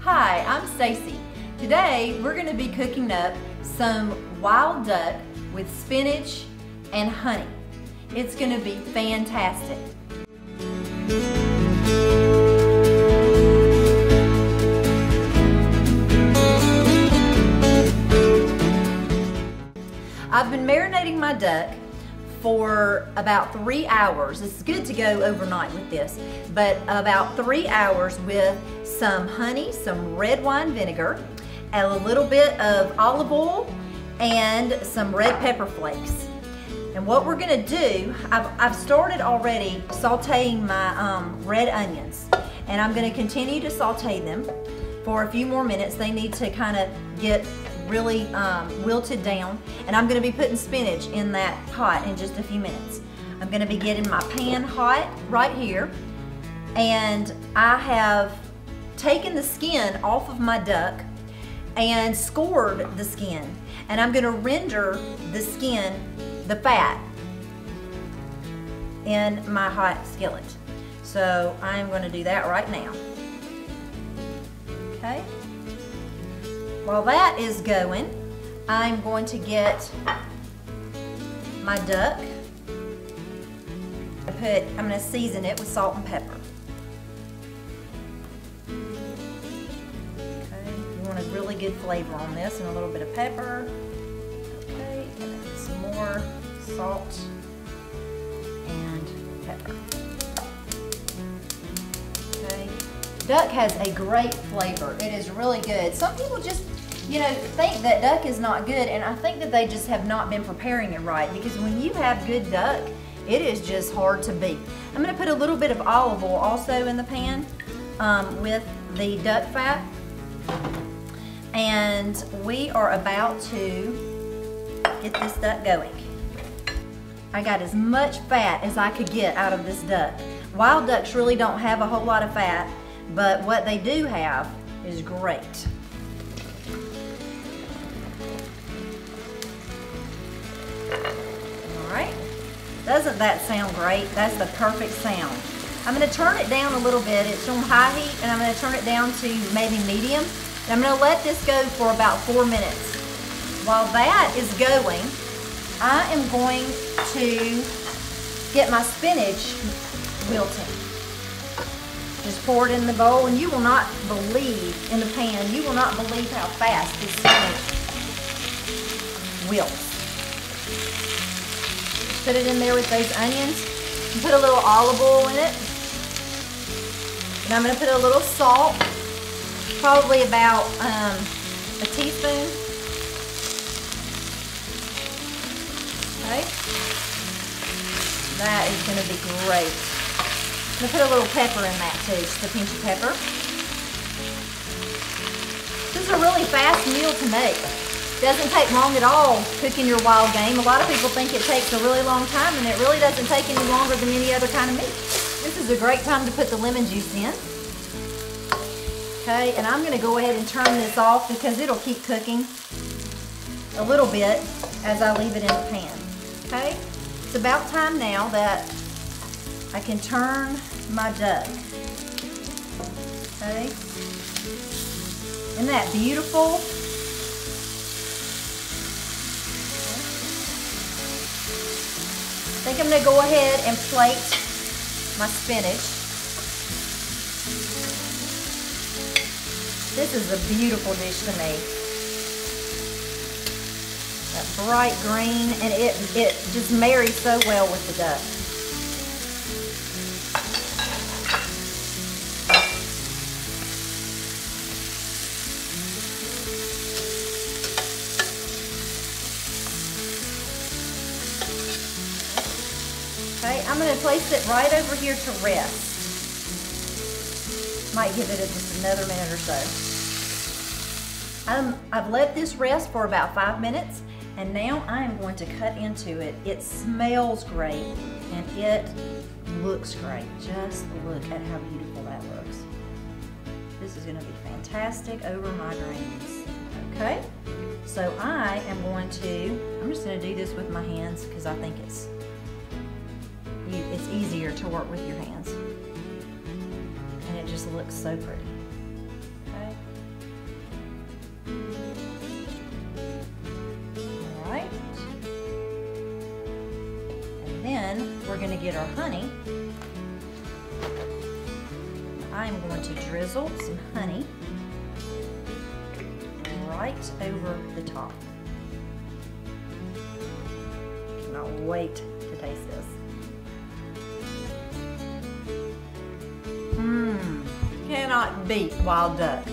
Hi, I'm Stacy. Today we're going to be cooking up some wild duck with spinach and honey. It's going to be fantastic. I've been marinating my duck for about 3 hours. It's good to go overnight with this, but about 3 hours with some honey, some red wine vinegar, a little bit of olive oil, and some red pepper flakes. And what we're gonna do, I've started already sauteing my red onions, and I'm gonna continue to saute them for a few more minutes. They need to kind of get really wilted down, and I'm going to be putting spinach in that pot in just a few minutes. I'm going to be getting my pan hot right here, and I have taken the skin off of my duck and scored the skin, and I'm going to render the skin, the fat, in my hot skillet. So I'm going to do that right now. Okay. While that is going, I'm going to get my duck. I'm going to season it with salt and pepper. Okay, you want a really good flavor on this, and a little bit of pepper. Okay, and then some more salt and pepper. Okay, duck has a great flavor. It is really good. Some people just think that duck is not good, and I think that they just have not been preparing it right, because when you have good duck, it is just hard to beat. I'm going to put a little bit of olive oil also in the pan with the duck fat, and we are about to get this duck going. I got as much fat as I could get out of this duck. Wild ducks really don't have a whole lot of fat, but what they do have is great. Doesn't that sound great? That's the perfect sound. I'm going to turn it down a little bit. It's on high heat, and I'm going to turn it down to maybe medium. And I'm going to let this go for about 4 minutes. While that is going, I am going to get my spinach wilting. Just pour it in the bowl, and you will not believe, in the pan, you will not believe how fast this spinach wilts. Put it in there with those onions, and put a little olive oil in it. And I'm going to put a little salt, probably about a teaspoon. Okay. That is going to be great. I'm going to put a little pepper in that too, just a pinch of pepper. This is a really fast meal to make. Doesn't take long at all cooking your wild game. A lot of people think it takes a really long time, and it really doesn't take any longer than any other kind of meat. This is a great time to put the lemon juice in. Okay, and I'm going to go ahead and turn this off because it'll keep cooking a little bit as I leave it in the pan. Okay, it's about time now that I can turn my duck. Okay, isn't that beautiful? I think I'm going to go ahead and plate my spinach. This is a beautiful dish to me. That bright green, and it just marries so well with the duck. Okay, I'm going to place it right over here to rest. Might give it just another minute or so. I've let this rest for about 5 minutes, and now I am going to cut into it. It smells great, and it looks great. Just look at how beautiful that looks. This is going to be fantastic over my greens. Okay, so I'm just going to do this with my hands because I think it's easier to work with your hands. And it just looks so pretty. Okay. then we're going to get our honey. I'm going to drizzle some honey right over the top. Cannot wait to taste this. Cannot beat wild duck.